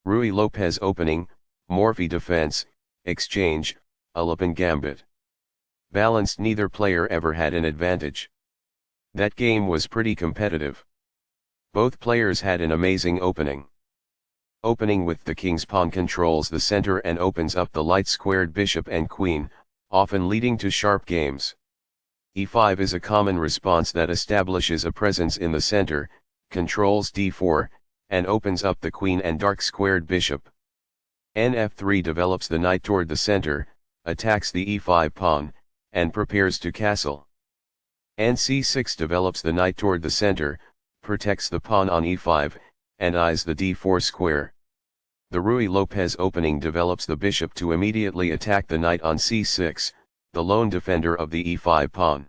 Ruy Lopez opening, Morphy defense, exchange, Alapin Gambit. Balanced, neither player ever had an advantage. That game was pretty competitive. Both players had an amazing opening. Opening with the king's pawn controls the center and opens up the light-squared bishop and queen, often leading to sharp games. e5 is a common response that establishes a presence in the center, controls d4, and opens up the queen and dark-squared bishop. Nf3 develops the knight toward the center, attacks the e5 pawn, and prepares to castle. Nc6 develops the knight toward the center, protects the pawn on e5, and eyes the d4 square. The Ruy Lopez opening develops the bishop to immediately attack the knight on c6, the lone defender of the e5 pawn.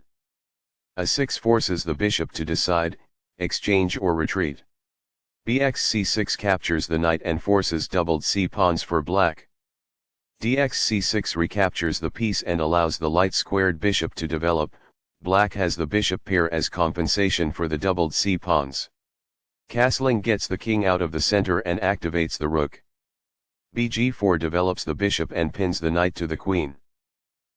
a6 forces the bishop to decide, exchange or retreat. bxc6 captures the knight and forces doubled c-pawns for black. dxc6 recaptures the piece and allows the light-squared bishop to develop. Black has the bishop pair as compensation for the doubled c-pawns. Castling gets the king out of the center and activates the rook. bg4 develops the bishop and pins the knight to the queen.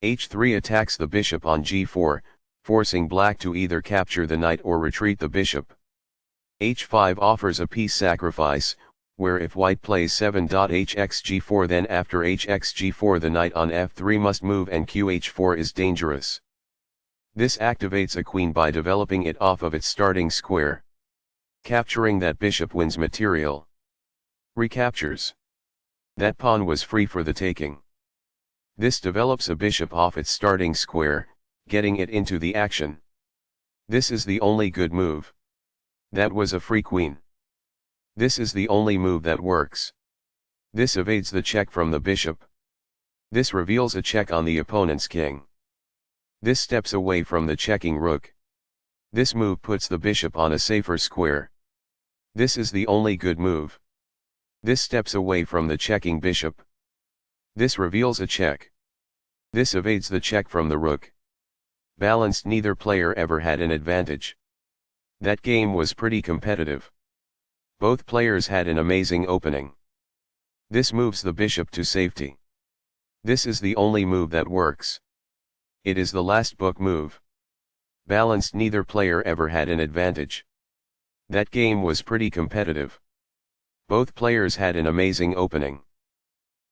h3 attacks the bishop on g4, forcing black to either capture the knight or retreat the bishop. h5 offers a piece sacrifice, where if white plays 7.hxg4 then after hxg4 the knight on f3 must move and qh4 is dangerous. This activates a queen by developing it off of its starting square. Capturing that bishop wins material. Recaptures. That pawn was free for the taking. This develops a bishop off its starting square, getting it into the action. This is the only good move. That was a free queen. This is the only move that works. This evades the check from the bishop. This reveals a check on the opponent's king. This steps away from the checking rook. This move puts the bishop on a safer square. This is the only good move. This steps away from the checking bishop. This reveals a check. This evades the check from the rook. Balanced, neither player ever had an advantage. That game was pretty competitive. Both players had an amazing opening. This moves the bishop to safety. This is the only move that works. It is the last book move. Balanced, neither player ever had an advantage. That game was pretty competitive. Both players had an amazing opening.